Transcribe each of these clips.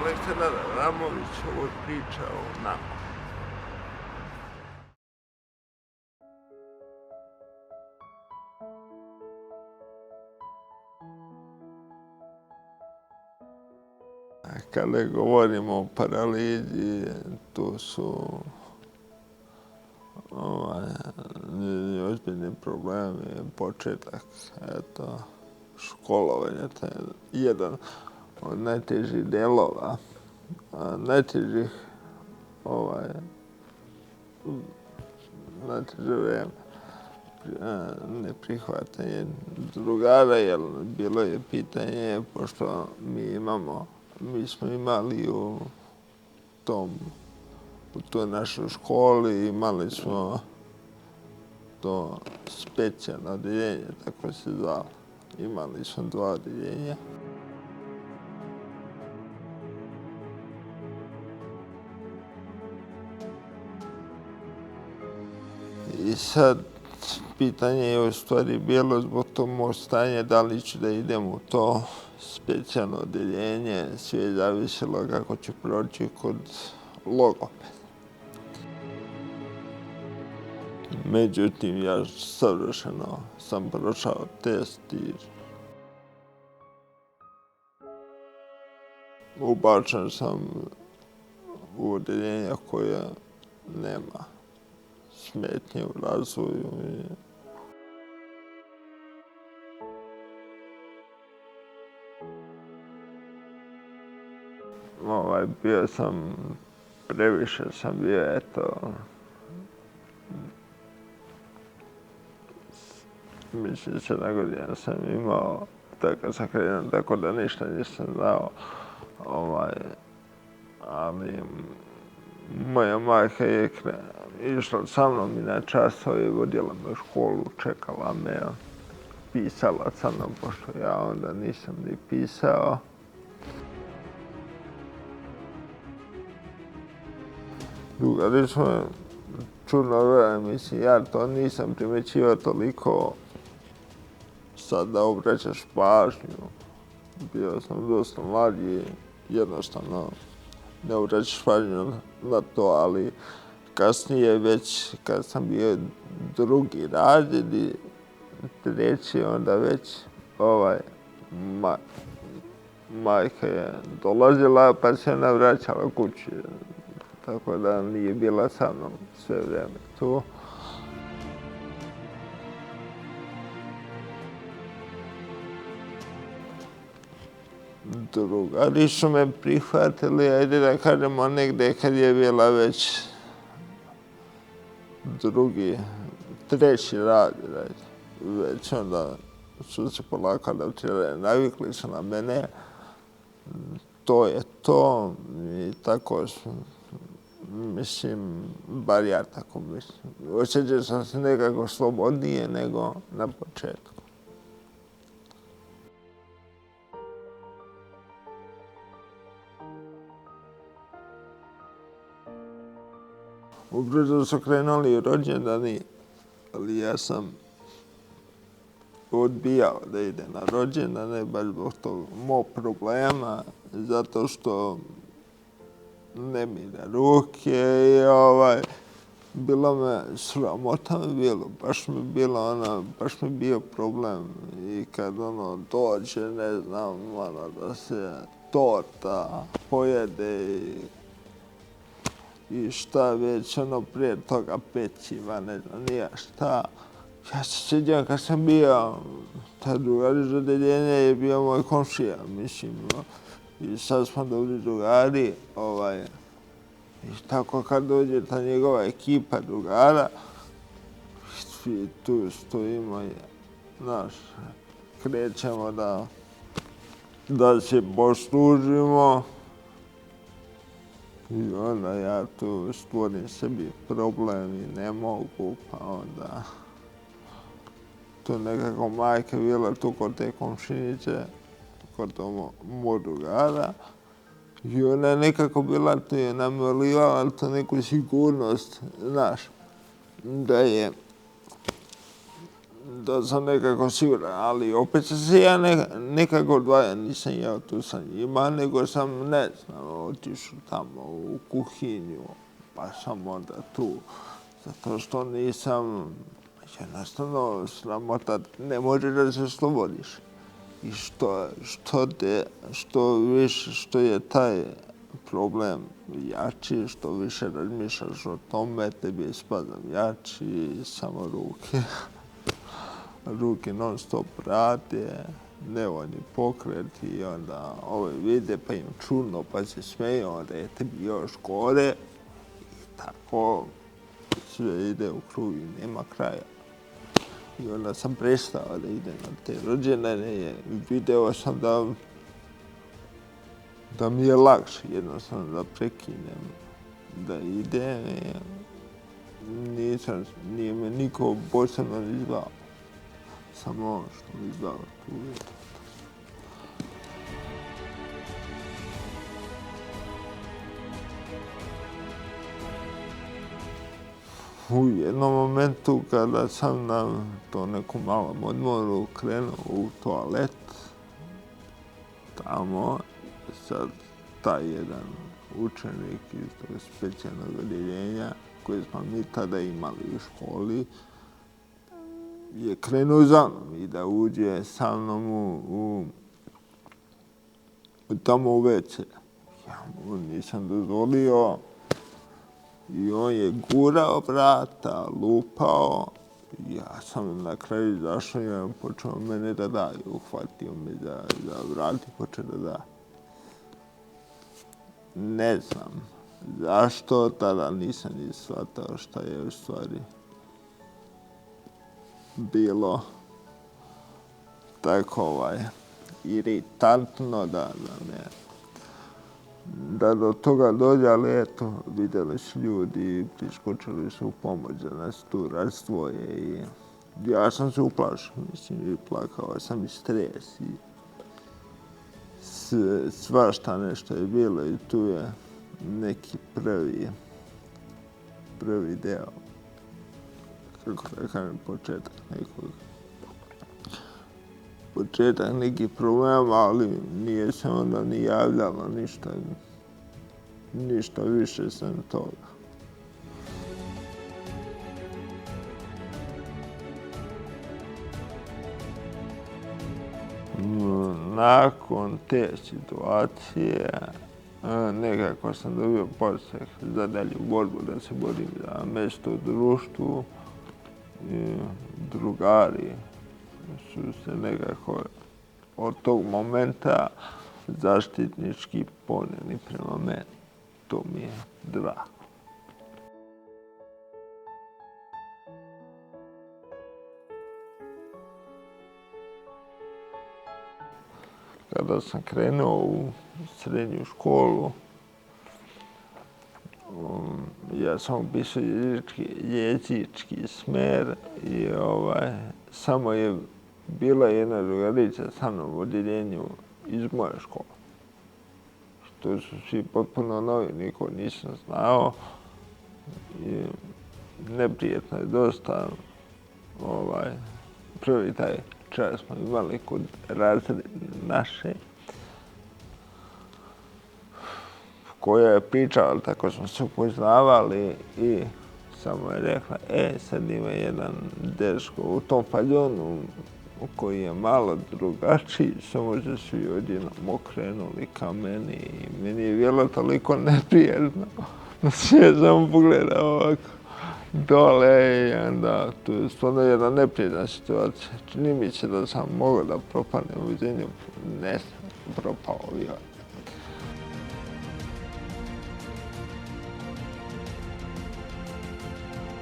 Aleksandar Ramović ovo priča o nama. Kada govorimo o paralizi, tu su ozbiljni problemi, početak školovanja, to je jedan od najtežih delova, najteže vreme, neprihvatanje drugara, jer bilo je pitanje, pošto mi smo imali u toj našoj školi, imali smo to specijalno odeljenje, tako se zvalo. Imali smo 2 odeljenja. I sad, pitanje je u stvari bilo zbog tog mog stanja da li ću da idem u to specijalno odeljenje. Sve je zavisilo kako ću proći kod logopeda. Međutim, ja savršeno sam prošao test i ubačen sam u odeljenja koja nema smetnje u razvoju. Bio sam, previše sam bio, mislim 7 godina sam imao, tako sam krenuo, tako da ništa nisam znao. Ali moja majka je išla sa mnom i na časove, vodila me u školu, čekala me, pisala sa mnom, pošto ja onda nisam ni pisao. Drugari su me čudno gledali, mislim, ja to nisam primećivao toliko sad da obraćaš pažnju. Bio sam dosta mlad i jednostavno ne obraćaš pažnju na to, ali kasnije već kad sam bio 2. razred i 3. onda već majka je dolazila pa se ona vraćala kući. Tako da nije bila sa mnom sve vreme tu. Drugari su me prihvatili, ajde da kažemo, negde kad je bila već 2., 3. razred. Već onda su se polako adaptirali, navikli su na mene. To je to i tako su. Mislim, bar ja tako mislim. Osjećao sam se nekako slobodnije nego na početku. Ubrzo su krenuli rođendani, ali ja sam odbijao da ide na rođendane, baš zbog tog mog problema, zato što ne mire ruke i bilo me sramota baš mi bio problem i kad dođe, ne znam, da se torta pojede i šta već, prije toga peciva, ne znam, nija šta. Ja se sjećam kad sam bio, ta drugari iz odeljenja je bio moj komšija, mislim, i sad smo dobri drugari, i tako kad dođe ta njegova ekipa drugara, svi tu stojimo i, krećemo da se poslužimo. I onda ja tu stvorim sebi problem i ne mogu, pa onda tu nekako majka bila tu kod te komšinice, kod mog drugara. I ona je nekako bila tu i nam je ulivala tu neku sigurnost, da sam nekako siguran, ali opet sam se ja nekako odvajao, nisam ja tu sa njima, nego sam, ne znam, otišao tamo u kuhinju, pa sam onda tu, zato što nisam, jednostavno, sramota, ne možeš da se slobodiš. I što više, što je taj problem jači, što više razmišljaš o tome, tebi spada jači, samo ruke. Ruke non stop rade, nevoljni pokret i onda ove vide pa im čudno pa se smeju, onda je tebi još gore i tako sve ide u krug i nema kraja. I onda sam prestao da idem na te rođendane i video sam da mi je lakše jednostavno da prekinem, da idem i nije me niko posebno ni zvao. Samo ono što mi zvao tu i to. U jednom momentu kada sam na to nekom malom odmoru krenuo u toalet, tamo sad taj jedan učenik iz tog specijalnog odjeljenja koji smo mi tada imali u školi je krenuo za mnom i da uđe sa mnom tamo u WC. Ja mu nisam dozvolio i on je gurao vrata, lupao. Ja sam na kraju izašao i on počeo mene da da. Uhvatio me za vrat i počeo da da. Ne znam zašto, tada nisam ni shvatao šta je u stvari bilo tako iritantno da do toga dođe, ali eto, vidjeli su ljudi, priskočili su u pomoć da nas tu razdvoje i ja sam se uplašio, mislim, i plakao sam i stres i svašta nešto je bilo i tu je neki prvi deo, kako da kažem, početak nekih problema, ali nije se onda ni javljalo ništa više sem toga. Nakon te situacije nekako sam dobio podsjeh za dalju borbu da se borim za mesto u društvu. Drugari su se nekako od tog momenta zaštitnički ponijeli prema meni. To mi je drago. Kada sam krenuo u srednju školu, ja sam upisao jezički smer i samo je bila jedna drugarica sa mnom u odjeljenju iz moje škole. To su svi potpuno novi, niko nisam znao. I neprijetno je dosta. Prvi taj čas smo imali kod razreda naše, koja je pričala, tako smo se upoznavali i samo je rekla, sad ima jedan dečko u tom paljonu koji je malo drugačiji, samo da svi odjednom okrenuli ka meni i meni je bilo toliko neprijatno da se je samo pogledao ovako dole i onda tu je stvarno jedna neprijatna situacija. Čini mi se da sam mogao da propadnem u zemlju, ne sam propao bio.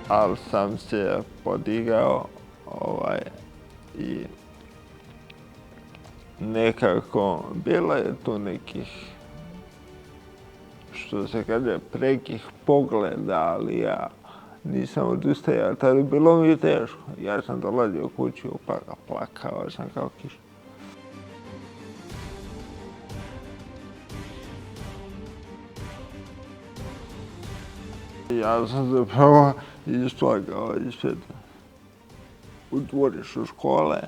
Ali sam se podigao i nekako bilo je tu nekih, što se kaže, prekih pogleda, ali ja nisam odustajao. Tada bilo mi je teško. Ja sam dolazio kući, plakao sam kao kiš. Ja sam zapravo isplakao iz sveta. u dvorištu škole,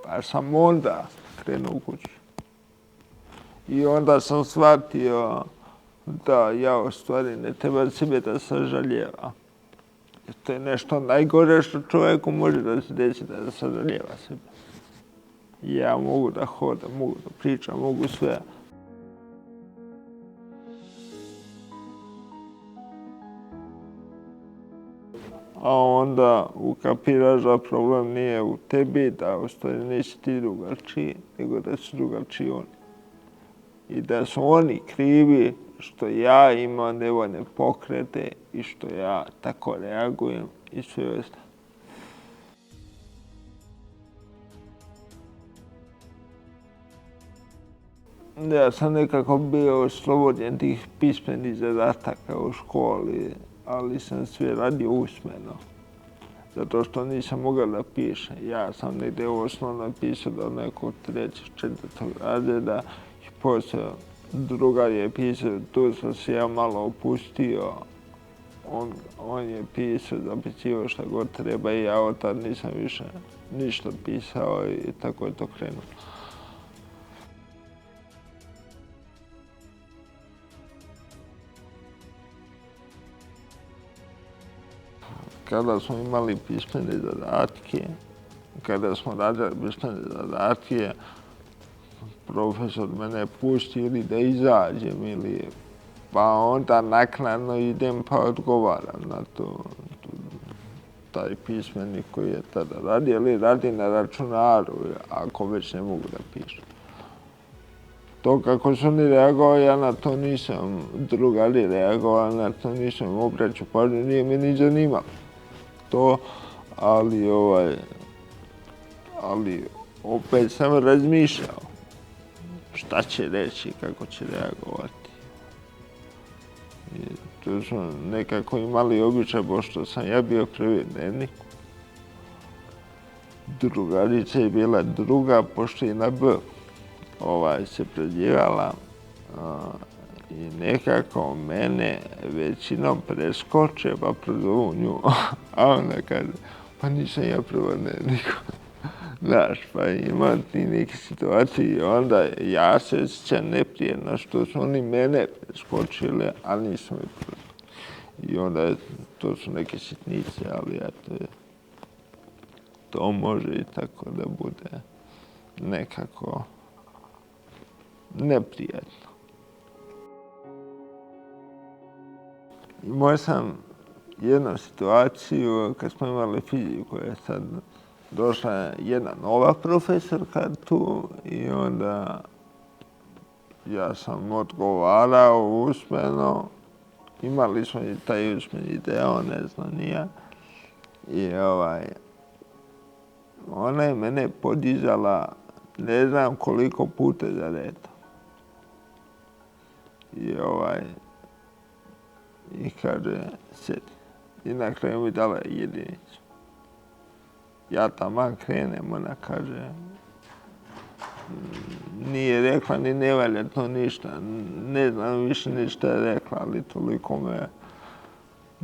pa sam onda krenuo u kući. I onda sam shvatio da ja u stvari ne treba sebe da sažaljeva. To je nešto najgore što čovjeku može da se desi, da sažaljeva sebe. Ja mogu da hodam, mogu da pričam, mogu sve. A onda ukapiraš da problem nije u tebi, da u stvari nisi ti drugačiji, nego da su drugačiji oni. I da su oni krivi što ja imam nevoljne pokrete i što ja tako reagujem i sve ostalo. Ja sam nekako bio oslobođen tih pismenih zadataka u školi, ali sam sve radio usmeno. Zato što nisam mogao da pišem. Ja sam negdje osnovno pisao do nekog 3., 4. razreda i poslije drugar je pisao, tu sam se ja malo opustio. On je pisao, zapisivao šta god treba i ja od tad nisam više ništa pisao i tako je to krenulo. Kada smo imali pismene zadatke, kada smo radili pismene zadatke, profesor mene pusti ili da izađem ili pa onda naknadno idem pa odgovaram na to. Taj pismenik koji je tada radio ili radi na računaru, ako već ne mogu da pišem. To kako su oni reagovali, ja na to nisam, drugari reagovali, na to nisam obraćao pažnju, nije me ni zanimalo to, ali opet sam razmišljao šta će reći, kako će reagovati. I tu su nekako imali običaj, pošto sam ja bio prvi dnevnik. Drugarica je bila druga, pošto je na B se predjevala i nekako mene većinom preskoče pa prozovu nju. A ona kaže, pa nisam ja prvo dnevniku. Znaš, pa ima ti neke situacije i onda ja se osjećam neprijatno što su oni mene preskočili, ali nisu me prozvali. I onda to su neke sitnice, ali eto, to može i tako da bude nekako neprijatno. Imao sam jednu situaciju kad smo imali fiziku, je sad došla jedna nova profesorka tu i onda ja sam odgovarao usmeno. Imali smo i taj usmeni deo, ne znam ni ja. I ona je mene podizala ne znam koliko puta za redom. I kaže, sjedi. I na kraju mi dala jedinicu. Ja taman krenem, ona kaže, nije rekla ni ne valja to ništa. Ne znam više ni šta je rekla, ali toliko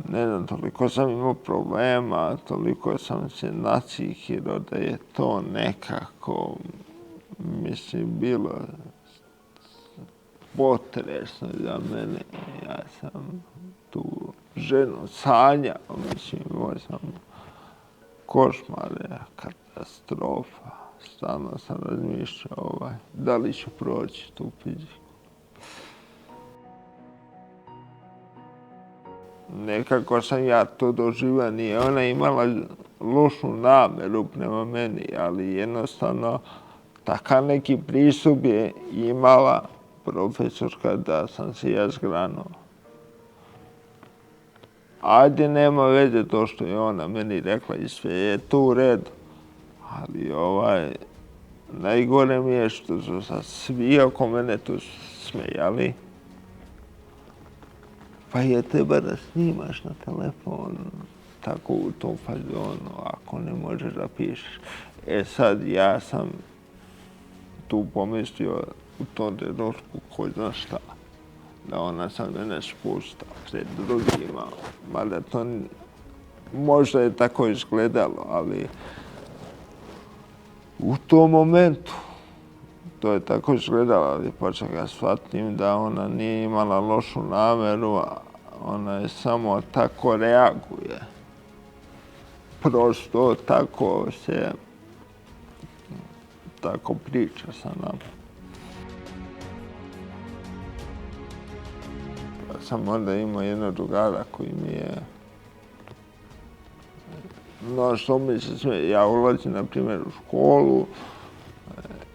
ne znam, toliko sam imao problema, toliko sam se nacihirao da je to nekako, mislim, bilo potresno za mene. Ja sam tu ženu sanjao, mislim, imao sam košmare, katastrofa. Stalno sam razmišljao da li ću proći tu fiziku. Nekako sam ja to doživio, nije ona imala lošu nameru prema meni, ali jednostavno takav neki pristup je imala profesorka da sam se ja zgranuo. Ajde, nema veze to što je ona meni rekla i sve je to u redu. Ali najgore mi je što su sad svi oko mene tu smejali. Pa je treba da snimaš na telefon, tako u tom fazonu, ako ne možeš da pišeš. Sad ja sam tu pomislio u tom trenutku ko zna šta, da ona sad mene spusta pred drugima, mada to možda je tako izgledalo, ali u tom momentu to je tako izgledalo, ali počeo ga shvatim da ona nije imala lošu nameru, ona je samo tako reaguje. Prosto tako priča sa nama. Ja sam onda imao jednog drugara koji mi je što mi se smije. Ja ulazim, na primjer, u školu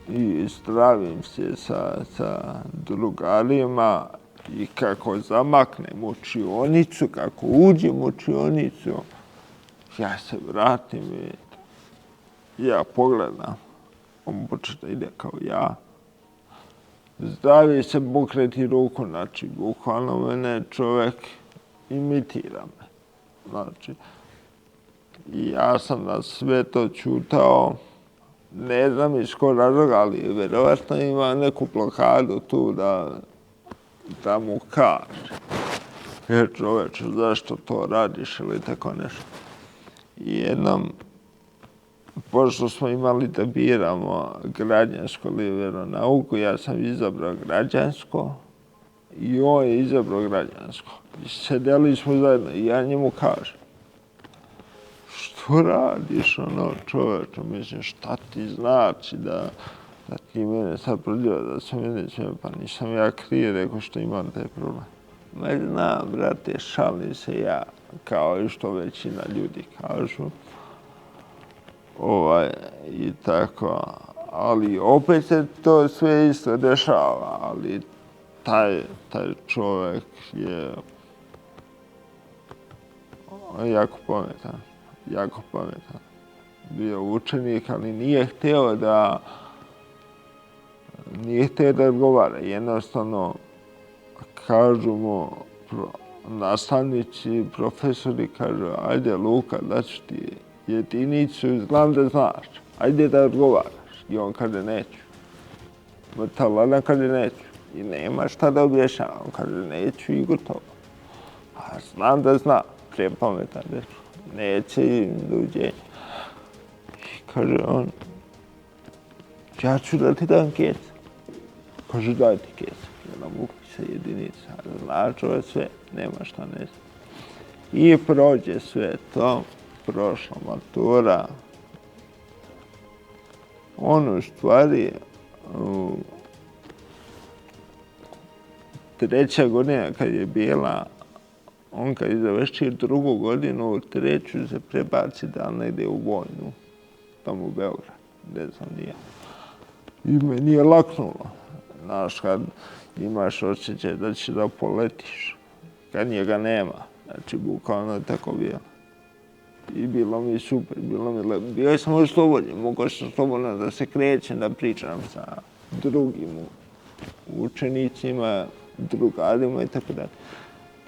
i zdravim se sa drugarima i kako zamaknem učionicu, kako uđem u učionicu, ja se vratim i ja pogledam. On počne da ide kao ja. Zdravi se, pokreti ruku, znači, bukvalno mene čovjek imitira me. Znači, i ja sam na sve to čutao, ne znam iz kog razloga, ali vjerovatno ima neku blokadu tu da mu kaže. Jer čovječe, zašto to radiš ili tako nešto. I jednom, pošto smo imali da biramo građansko ili vjeronauku, ja sam izabrao građansko i on je izabrao građansko. I sedeli smo zajedno i ja njemu kažem, što radiš, čoveče, mislim, šta ti znači da ti mene sad prođeva, da se mene smije, pa nisam ja krije, rekao što imam taj problem. Ma znam, brate, šalim se ja, kao i što većina ljudi kažu. I tako, ali opet se to sve isto dešava, ali taj čovjek je jako pametan. Bio učenik, ali nije htio da odgovara. Jednostavno, kažu mu nastavnici, profesori, kažu, ajde Luka, daću ti jedinicu, znam da znaš, ajde da odgovaraš. I on kaže, neću. Mrtaladan kaže, neću. I nema šta da objašnjava. On kaže, neću i gotovo. A znam da zna, prepametan, neće i doviđenja. I kaže on, ja ću da ti dam kec. Kaže, daj ti kec. Jedan upisa jedinica, značilo sve, nema šta ne zna. I prođe sve to, prošla matura. On u stvari, treća godina kad je bila, on kad je završio drugu godinu, u treću se prebaci da negdje u vojnu, tamo u Beograd, ne znam nije. I meni je laknulo. Znaš, kad imaš osjećaj da ćeš da poletiš, kad njega nema, znači bukvalno je tako bilo. I bilo mi super, bilo mi lepo. Bio sam oslobođen, mogao sam slobodno da se krećem, da pričam sa drugim učenicima, drugarima i tako dalje.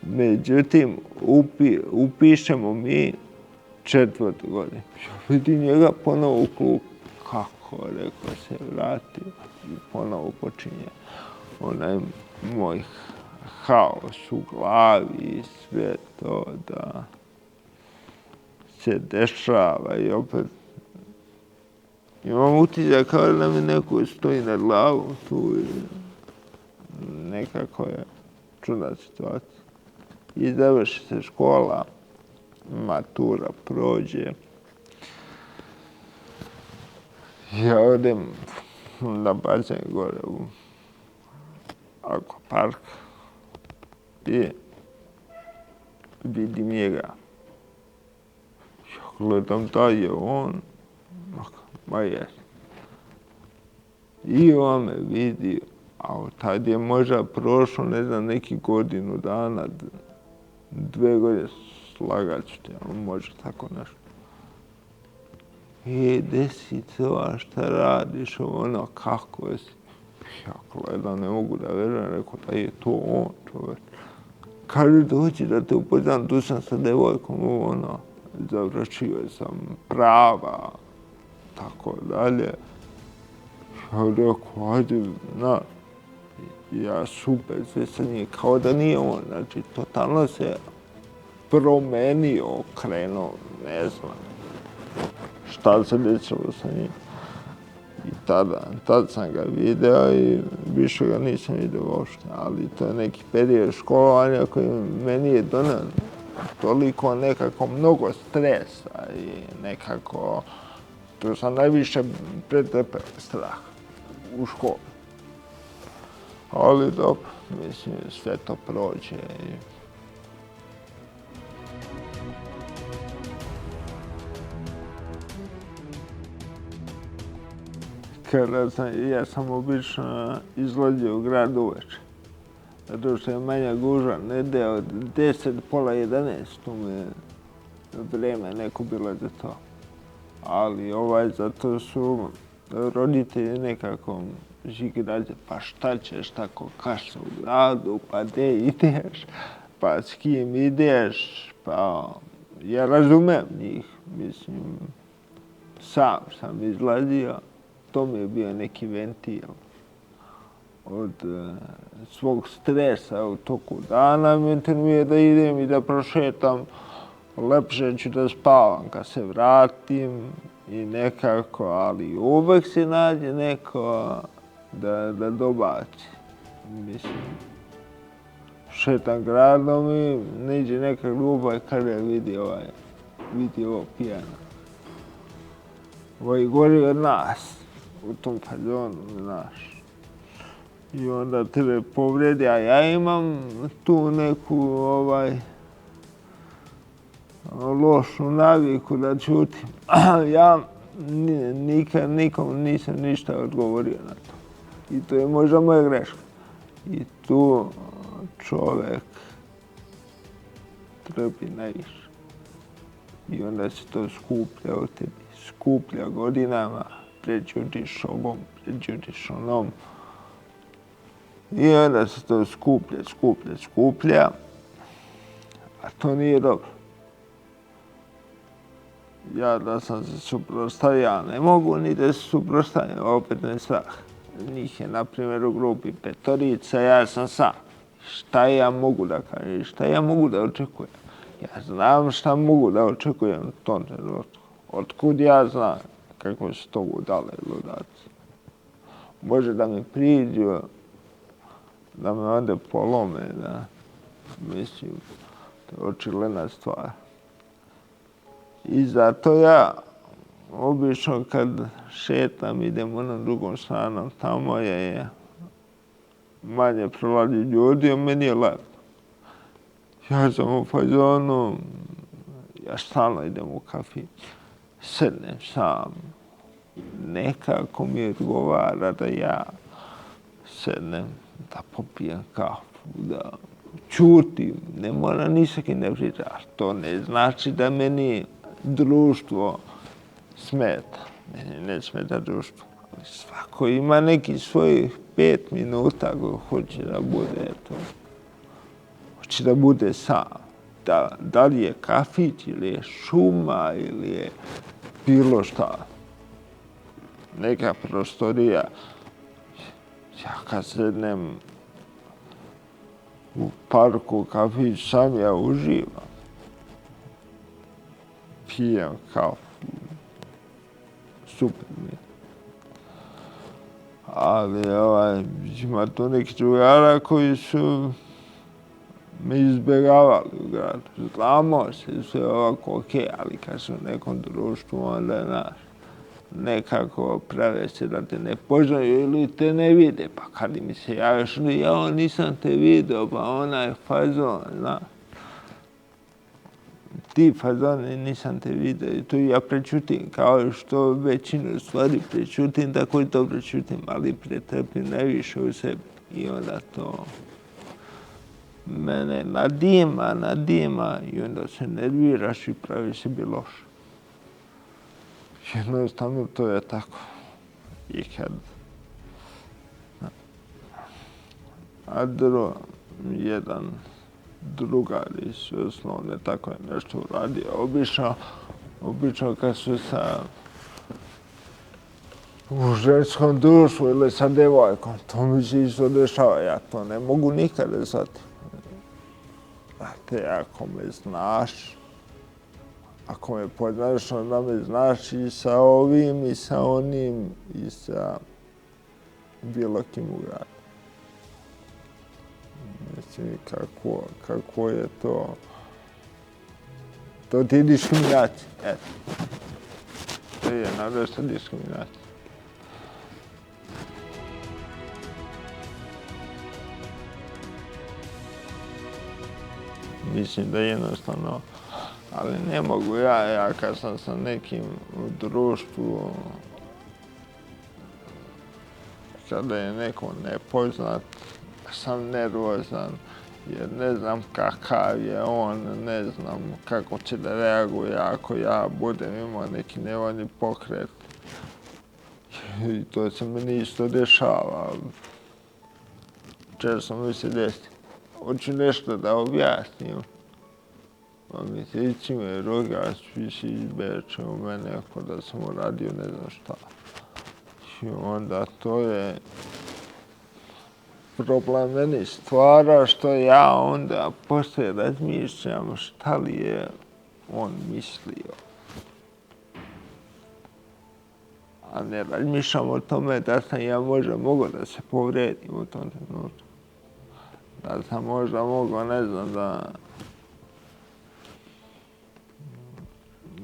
Međutim, upišemo mi 4. godinu. Vidim njega ponovo u klub. Kako, rekao se, vratio i ponovo počinje onaj moj haos u glavi i sve to da se dešava i opet imam utisak kao da mi neko stoji nad glavom tu i nekako je čudna situacija. I završi se škola, matura prođe. Ja odem na bazen gore u akvapark i vidim njega. Ja gledam da je on, ma je. I on me vidi, a tad je možda prošlo, ne znam, neki godinu dana, 2 godine, slagat ću te, može tako nešto. Desi to, šta radiš, ono, kako je si? Ja gledam, ne mogu da verujem, rekao da je to on, čovjek. Kaže, dođi da te upoznam, tu sam sa devojkom, ono, završio sam prava, tako dalje. Ja rekao, ajde, na, ja super, sve sa njim, kao da nije on, znači, totalno se promenio, okrenuo, ne znam šta se desilo sa njim. I tad sam ga video i više ga nisam vidio uopšte, ali to je neki period školovanja koji meni je donio toliko nekako mnogo stresa i nekako tu sam najviše pretrpeo strah u školi. Ali dobro, mislim, sve to prođe. Ja sam obično izlazio u grad uveče, zato što je manja gužva, negdje od 10, pola 11 tu mi vreme neko bilo za to. Ali zato su roditelji nekako žigrađe, pa šta ćeš tako kasno u gradu, pa gdje ideš, pa s kim ideš, pa ja razumem njih, mislim, sam sam izlazio, to mi je bio neki ventil od svog stresa u toku dana, mentor mi je da idem i da prošetam, lepše ću da spavam kad se vratim i nekako, ali uvek se nađe neko da dobaci. Mislim, šetam gradom i niđe neka grupa i kaže vidi ovo pijano. Ovaj gori od nas, u tom fazonu, znaš. I onda tebe povredi, a ja imam tu neku lošu naviku da ćutim. Ja nikad nikom nisam ništa odgovorio na to. I to je možda moja greška. I tu čovek trpi najviše. I onda se to skuplja u tebi. Skuplja godinama, prećutiš ovom, prećutiš onom. I onda se to skuplja. A to nije dobro. Ja da sam se suprotstavio, ne mogu ni da se suprotstavim, opet ne strah. Njih je, na primjer, u grupi 5, ja sam sam. Šta ja mogu da kažem, šta ja mogu da očekujem? Ja znam šta mogu da očekujem u tom trenutku. Otkud ja znam kako se to udale ludaci. Može da mi priđu, da me onda polome, da mislim, to je očigledna stvar. I zato ja obično kad šetam idem onom drugom stranom, tamo je manje prolazi ljudi, a meni je lepo. Ja sam u fazonu, ja stalno idem u kafić, sednem sam, nekako mi odgovara da ja sednem, da popijem kafu, da čutim, ne mora ni sa kim da pričam. To ne znači da meni društvo smeta. Meni ne smeta društvo. Ali svako ima neki svojih 5 minuta koji hoće da bude to. Hoće da bude sam. Da li je kafić ili je šuma ili je bilo šta. Neka prostorija. Ja kad sednem u parku, kafić, sam ja uživam. Pijem kafu. Super mi je. Ali ima tu neki drugara koji su me izbjegavali u gradu. Znamo se sve ovako okej, ali kad su u nekom društvu, onda nekako prave se da te ne poznaju ili te ne vide. Pa kad mi se javiš, ja nisam te vidio, pa onaj fazon, znaš. Ti fazone nisam te vidio i to ja prečutim, kao što većinu stvari prečutim, tako i to prečutim, ali pretrpim najviše u sebi. I onda to mene nadima i onda se nerviraš i pravi sebi loše. Jednostavno to je tako. I kad... A jedan drugar iz osnovne tako je nešto uradio. Obično kad su u ženskom društvu ili sa devojkom, to mi se isto dešava. Ja to ne mogu nikada shvatiti. brate, ako me znaš, ako me poznaš, onda me znaš i sa ovim, i sa onim, i sa bilo kim u gradu. Mislim, kako je to? To ti je diskriminacija, eto. To je jedna vrsta diskriminacija. Mislim da jednostavno, ali ne mogu ja kad sam sa nekim u društvu, kada je neko nepoznat, sam nervozan, jer ne znam kakav je on, ne znam kako će da reaguje ako ja budem imao neki nevoljni pokret. I to se meni isto dešava. Često mi se desi. Hoću nešto da objasnim. Mjeseci me roga, svi se izbeče u mene ako da sam uradio ne znam šta. I onda to je problem meni stvara što ja onda poslije razmišljam šta li je on mislio. A ne razmišljam o tome da sam ja možda mogao da se povredim u tom trenutku. Da sam možda mogao, ne znam,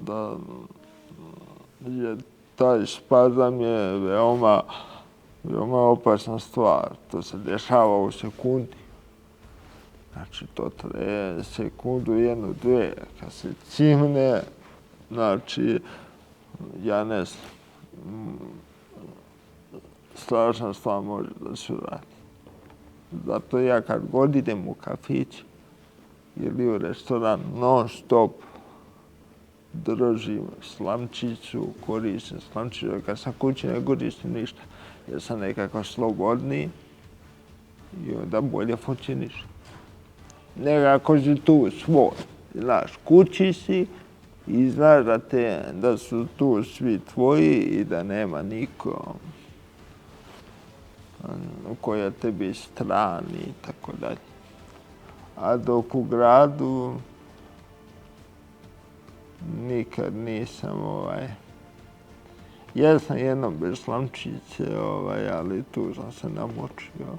da je taj spazam je veoma opasna stvar. To se dešava u sekundi. Znači, to traje sekundu, jednu, dve. Kad se cimne, znači, ja ne znam, strašna stvar može da se uradi. Zato ja kad god idem u kafić ili u restoran, non stop držim slamčicu, koristim slamčicu, kad sam kući ne koristim ništa, jer sam nekako slobodniji i onda bolje funkcioniš. Nekako si tu svoj, znaš, kući si i znaš da su tu svi tvoji i da nema niko koja tebi strani i tako dalje. A dok u gradu nikad nisam jesam jednom bez slamčice, ali tu sam se namočio.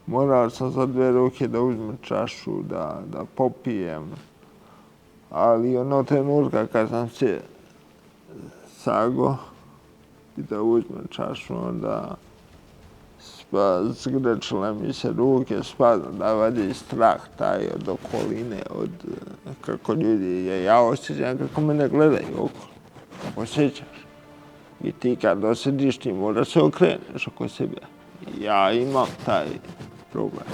Morao sam za 2 ruke da uzmem čašu, da popijem. Ali ono trenutka kad sam se sago i da uzmem čašu, onda zgrečile mi se ruke, spadno da vadi strah taj od okoline, od kako ljudi, ja osjećam kako me ne gledaju okolo. Osjećaš. I ti kad osjetiš, ti moraš se okreneš oko sebe. Ja imam taj problem.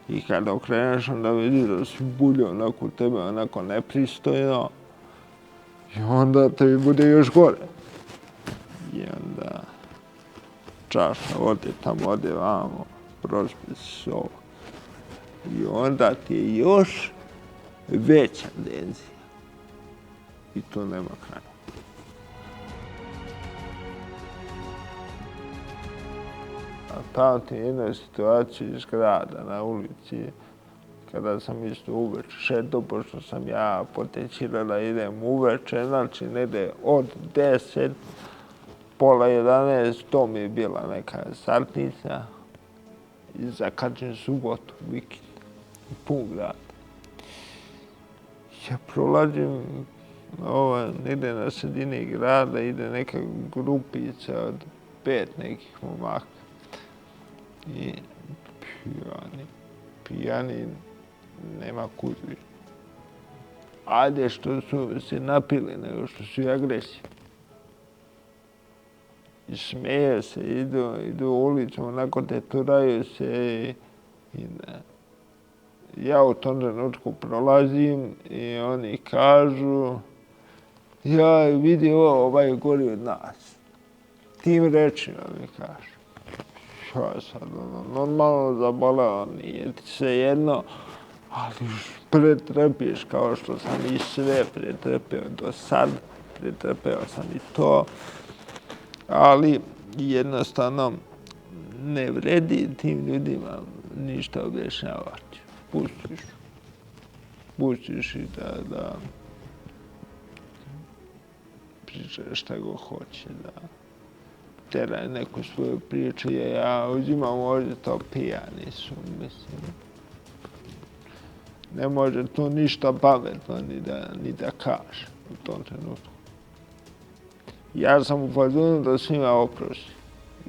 I kad okreneš, onda vidiš da svi bulje onako tebe, onako nepristojno. I onda tebi bude još gore. I onda čaša ode tamo, ode vamo, prospe se ovo. I onda ti je još veća tenzija. I to nema kraja. Pamtim jednu situaciju iz grada na ulici, kada sam isto uveče šetao, pošto sam ja potencirao da idem uveče, znači negde od 10, pola 11, to mi je bila neka satnica i zakačem subotu, vikend, pun grad. Ja prolazim negde na sredini grada, ide neka grupica od 5 nekih momaka. I pijani, nema kuzvi. Ajde što su se napili, nego što su i agresivni. I smeje se, idu ulicom, onako teturaju se i ja u tom trenutku prolazim i oni kažu ja vidi ovaj gori od nas. Tim rečima mi kažu. Ja sad normalno zaboleo, nije ti se jedno, ali pretrpiš kao što sam i sve pretrpeo do sad, pretrpeo sam i to, ali jednostavno ne vredi tim ljudima ništa objašnjavati. pustiš i da priča šta go hoće, da tera neku svoju priču, ja uzimam ovdje to pijani su, mislim. Ne može tu ništa pametno ni da kaže u tom trenutku. Ja sam u fazonu da svima oprosti.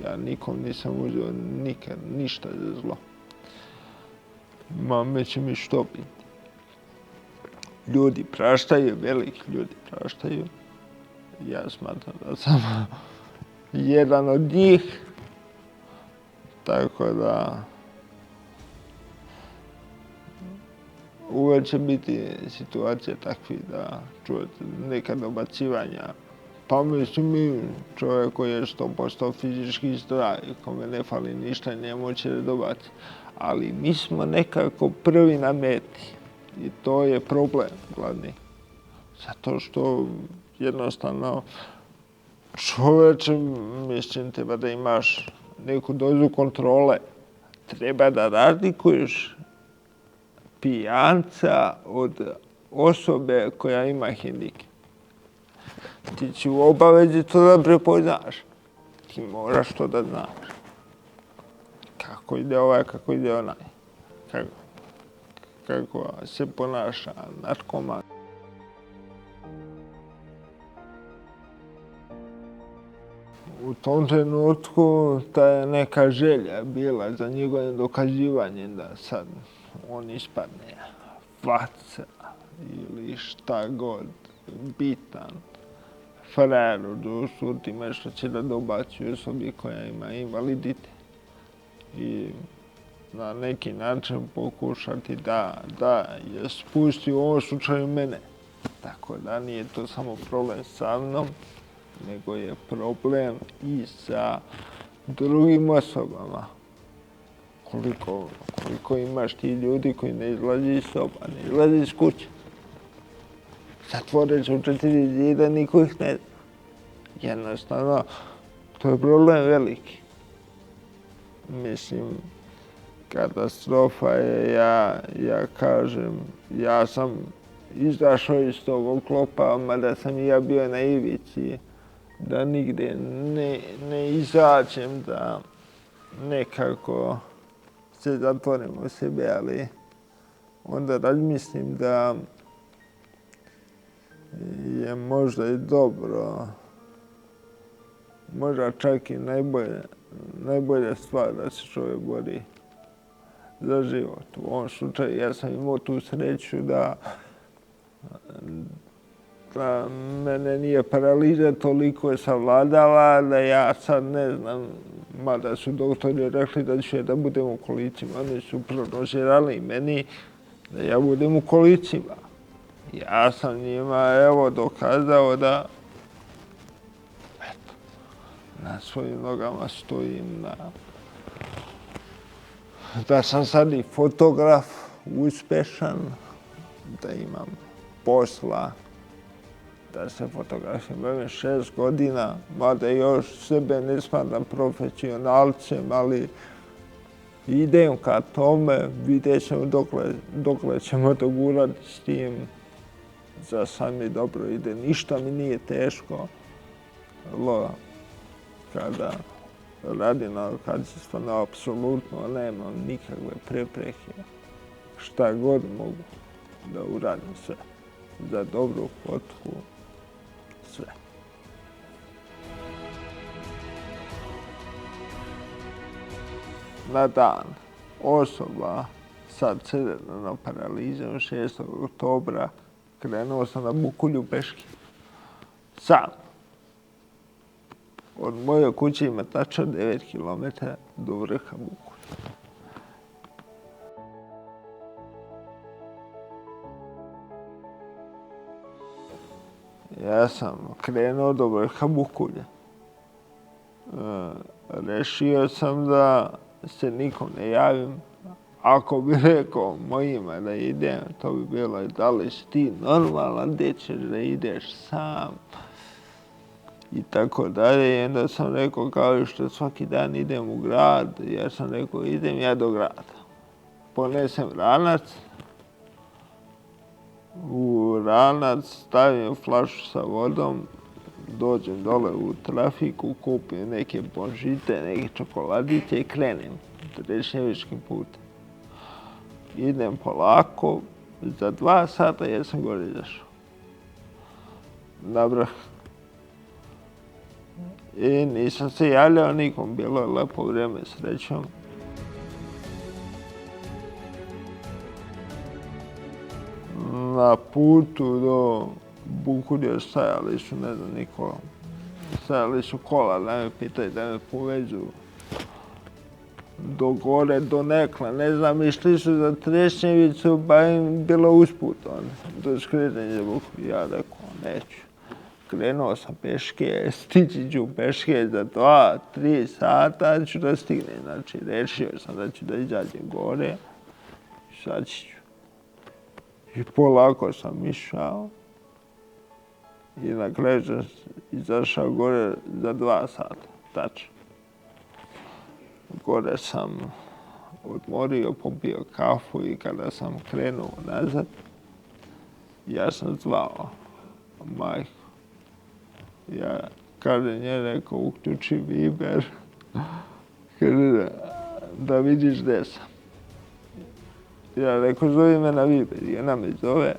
Ja nikom nisam uzeo nikad ništa za zlo. Mame će mi štopiti. Ljudi praštaju, veliki ljudi praštaju. Ja smatram da sam jedan od njih. Tako da uvijek će biti situacija takvi da čujete neka dobacivanja. Pa mislim, čovjek koji je 100% fizički zdrav, kome ne fali ništa, njemu će dobaciti. Ali mi smo nekako prvi na meti i to je problem glavni. Zato što jednostavno čovječe, mislim, treba da imaš neku dozu kontrole. Treba da razlikuješ pijanca od osobe koja ima hendikep. Ti će u obavezi to da prepoznaš. Ti moraš to da znaš. Kako ide ovaj, kako ide onaj. Kako se ponaša narkoman. U tom trenutku ta je neka želja bila za njegovim dokazivanjem da sad on ispadne faca ili šta god bitan. Frajer u društvu time što će da dobaci osobi koja ima invaliditet. I na neki način pokušati da je spusti u ovom slučaju mene. Tako da nije to samo problem sa mnom, nego je problem i sa drugim osobama. Koliko imaš ti ljudi koji ne izlazi iz soba, ne izlazi iz kuće. Zatvore se u 4 zida, niko ih ne zna. Jednostavno, to je problem veliki. Mislim, katastrofa je, ja kažem, ja sam izašao iz tog oklopa, mada sam i ja bio na ivici, da nigde ne izađem, da nekako se zatvorim u sebe, ali onda razmislim da je možda i dobro, možda čak i najbolja stvar da se čovjek bori za život. U ovom slučaju ja sam imao tu sreću da mene nije paraliza toliko je savladala da ja sad ne znam, mada su doktori rekli da ću ja da budem u kolicima. Oni su prognozirali meni da ja budem u kolicima. Ja sam njima evo dokazao da na svojim nogama stojim, da sam sad i fotograf uspešan, da imam posla, da se fotografijom bavim 6 godina, mada još sebe ne smatram profesionalcem, ali idem ka tome, vidjet ćemo dokle ćemo dogurati s tim. Za sad mi dobro ide, ništa mi nije teško. Kada radim na orkađinstveno, apsolutno nemam nikakve prepreke. Šta god mogu da uradim sve. Za dobru fotku, sve. Na dan osoba sa cerebralnom paralizom 6. oktobra krenuo sam na Bukulju peške. Sam. Od moje kuće ima tačno 9 km do vrha Bukulja. Ja sam krenuo do vrha Bukulja. Rešio sam da se nikom ne javim. Ako bi rekao mojima da idem, to bi bilo da li si ti normalan, gdje ćeš da ideš sam i tako dalje. I onda sam rekao kao što svaki dan idem u grad, ja sam rekao idem ja do grada. ponesem ranac, u ranac stavim flašu sa vodom, dođem dole u trafiku, kupim neke bonžite, neke čokoladice i krenem Trešnjevičkim putem. Idem polako, za 2 sata jesam gore izašao. Dobro. I nisam se javljao nikom, bilo je lepo vrijeme, srećom. Na putu do Bukurja stajali su, ne znam niko, stajali su kola da me pitaju da me povezu do gore, do Nekla, ne znam, išli su za Trešnjevicu, pa im bilo usput, do skretanja Bukurja. Ja rekao, neću. Krenuo sam peške, stići ću peške za 2-3 sata, ću da stignem. Znači, rešio sam da ću da izađem gore, sad ću. I polako sam išao i na kraju sam izašao gore za 2 sata, tačno. Gore sam odmorio, popio kafu i kada sam krenuo nazad, ja sam zvao majku. Ja, kaže, nje rekao, uključi Viber, kaže, da vidiš gdje sam. Ja rekao, zove me na Viber i ona me zove.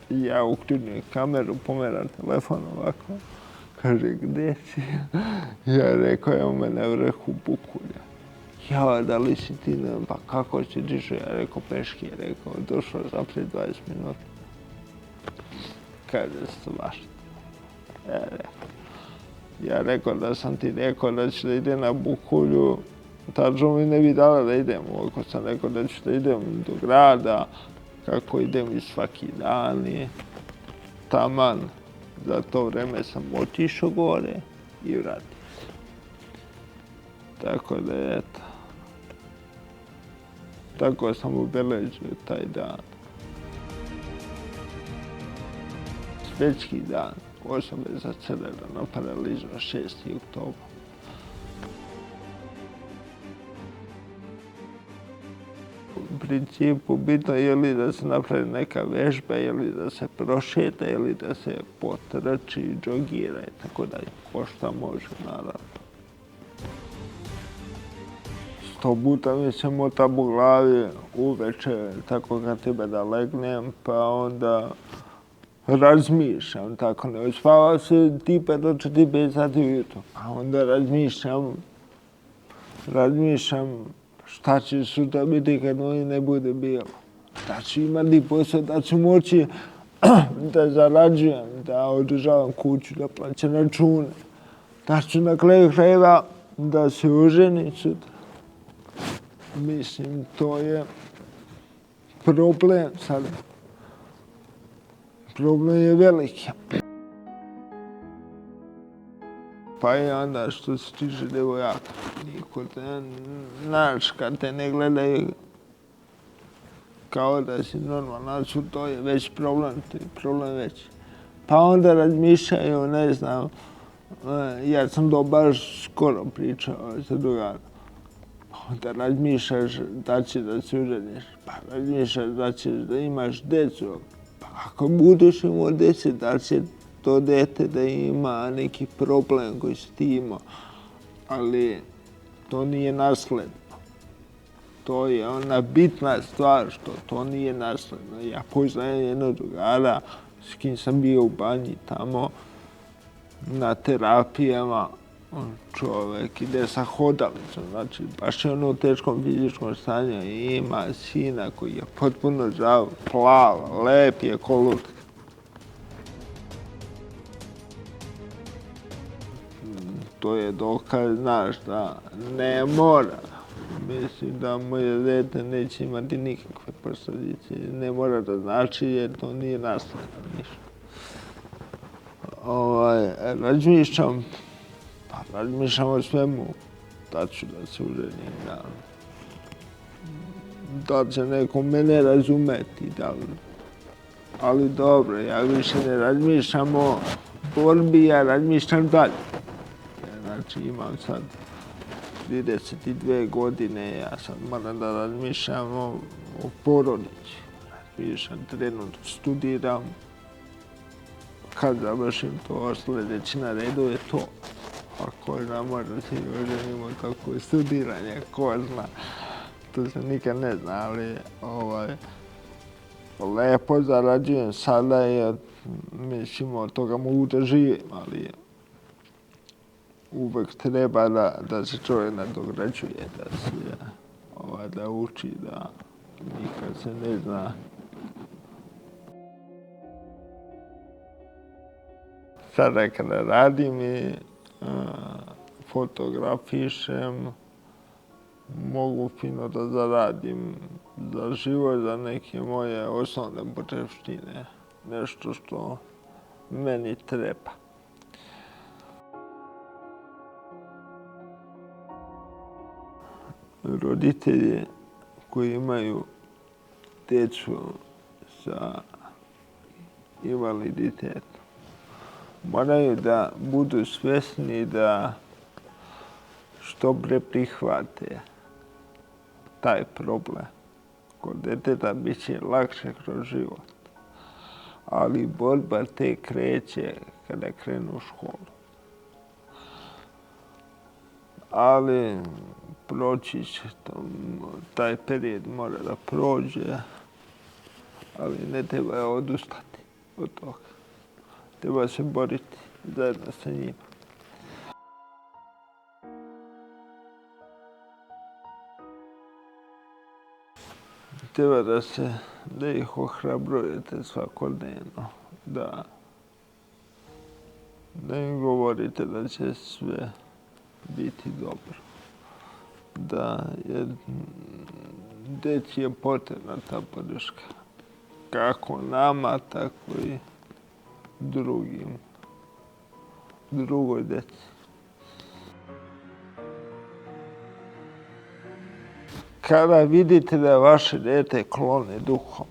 Ja uključim kameru, pomeram telefon ovako. Kaže, gdje si? Ja rekao, evo me na vrhu Bukurja. Ja, da li si ti, pa kako si dišao? Ja rekao, peški, je rekao, došao sam prije 20 minuta. Kaže, svašta. Ja rekao da sam ti rekao da ću da idem na Bukulju, tačno mi ne bi dala da idem. Ovako sam rekao da ću da idem do grada, kako idem i svaki dan i taman. Za to vreme sam otišao gore i vratio se. Tako da eto. Tako sam obeležio taj dan. Svjetski dan osobe za cerebralnu paralizu 6. oktobar. U principu bitno je li da se napravi neka vežba, je li da se prošeta, je li da se potrči, džogira i tako dalje. Ko šta može, naravno. 100 puta mi se mota po glavi uveče, tako kad treba da legnem, pa onda razmišljam, tako ne uspava se tipa do 4-5 sati ujutro. A onda razmišljam šta će sutra biti kad oni ne bude bilo. Da ću imati posao, da ću moći da zarađujem, da održavam kuću, da plaćam račune. Da ću na kraju krajeva da se oženim sutra. Mislim, to je problem sad. Problem je veliki. Pa i onda što se tiče devojaka, niko te, znaš, kad te ne gledaju kao da si normalan, to je već problem, to je problem veći. Pa onda razmišljaju, ne znam, ja sam to baš skoro pričao sa drugarom. Da razmišljaš da će da se oženiš, pa razmišljaš da ćeš da imaš decu. Pa ako budeš imao dece, da će to dete da ima neki problem koji si ti imao. Ali to nije nasledno. To je ona bitna stvar što to nije nasledno. Ja poznajem jednog drugara s kim sam bio u banji tamo na terapijama. Čovjek ide sa hodalicom, znači baš je ono u teškom fizičkom stanju i ima sina koji je potpuno zdrav, plav, lep je ko lutka. To je dokaz, znaš, da ne mora. Mislim da moje dete neće imati nikakve posljedice. Ne mora da znači jer to nije nasledno ništa. Razmišljam o svemu, da ću da se oženim, da će neko mene razumeti, ali dobro, ja više ne razmišljam o borbi, ja razmišljam dalje. Znači imam sad 32 godine, ja sad moram da razmišljam o porodici. Razmišljam, trenutno studiram. Kad završim to, sljedeći na redu je to. Ako zna, možda se i oženimo tako studiranje, ko zna. To se nikad ne zna, ali lepo zarađujem sada i mislim od toga mogu da živim, ali uvek treba da se čovjek nadograđuje, da uči, da nikad se ne zna. Sada kada radim i fotografišem, mogu fino da zaradim za život, za neke moje osnovne potrepštine, nešto što meni treba. Roditelji koji imaju djecu sa invaliditetom moraju da budu svjesni da što pre prihvate taj problem. Kod djeteta bit će lakše kroz život, ali borba te kreće kada krenu u školu. Ali proći će taj period mora da prođe, ali ne treba odustati od toga. Treba se boriti zajedno sa njima. Treba da ih ohrabrujete svakodnevno, da im govorite da će sve biti dobro. Da je deci je potrebna ta podrška. Kako nama, tako i drugoj deci. Kada vidite da vaše dete klone duhom,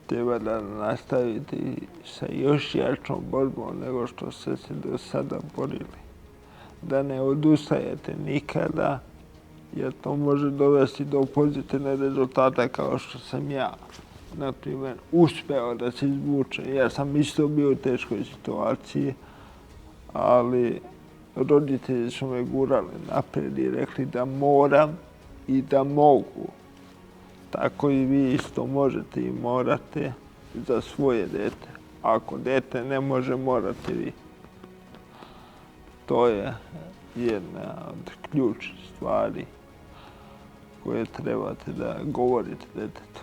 treba da nastavite sa još jačom borbom nego što ste se do sada borili. Da ne odustajete nikada, jer to može dovesti do pozitivne rezultate kao što sam ja, na primjer, uspeo da se izvučem. Ja sam isto bio u teškoj situaciji, ali roditelji su me gurali naprijed i rekli da moram i da mogu. Tako i vi isto možete i morate za svoje dete. Ako dete ne može, morate vi. To je jedna od ključnih stvari koje trebate da govorite detetu.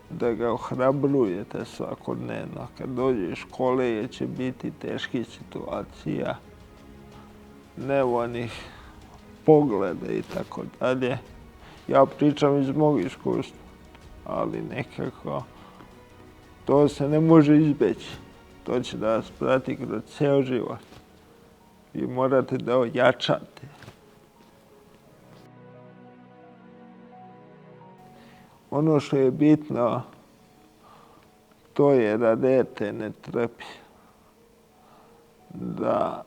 Da ga ohrabrujete svakodnevno. Kad dođe iz škole jer će biti teških situacija, nevoljnih pogleda i tako dalje. Ja pričam iz mog iskustva, ali nekako to se ne može izbeći. To će da vas prati kroz ceo život. Vi morate da ojačate. Ono što je bitno, to je da dete ne trpi. Da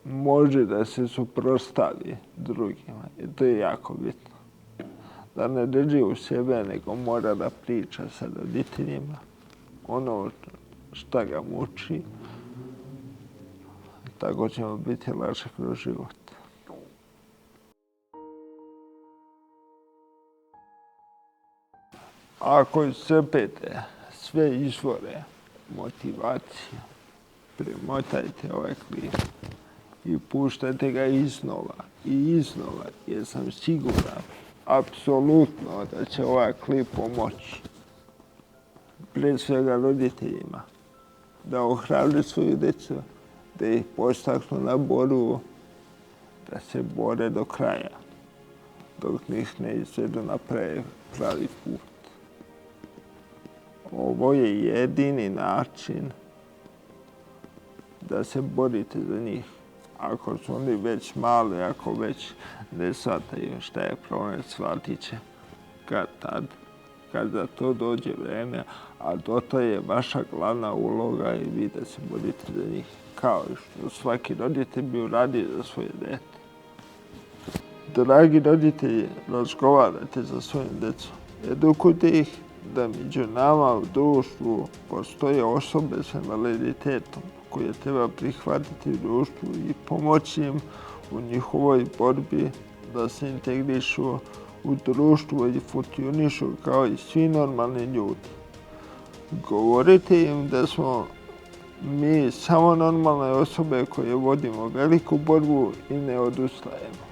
može da se suprotstavi drugima. I to je jako bitno. Da ne drži u sebe, nego mora da priča sa roditeljima. Ono šta ga muči, tako ćemo biti lakše kroz život. Ako iscrpite sve izvore motivacije, premotajte ovaj klip i puštajte ga iznova i iznova, jer sam siguran, apsolutno, da će ovaj klip pomoći. Pre svega roditeljima, da ohrabri svoju djecu, da ih podstaknu na borbu, da se bore do kraja, dok njih ne izvedu na pravi put. Ovo je jedini način da se borite za njih. Ako su oni već mali, ako već ne shvataju šta je problem, shvatit će kad tad. kad za to dođe vreme, a to je vaša glavna uloga i vi da se borite za njih, kao i što svaki roditelj bi uradio za svoje dete. Dragi roditelji, razgovarajte za svojim decom, edukujte ih da među nama u društvu postoje osobe s invaliditetom koje treba prihvatiti u društvu i pomoći im u njihovoj borbi da se integrišu u društvu i funkcionišu kao i svi normalni ljudi. Govorite im da smo mi samo normalne osobe koje vodimo veliku borbu i ne odustajemo.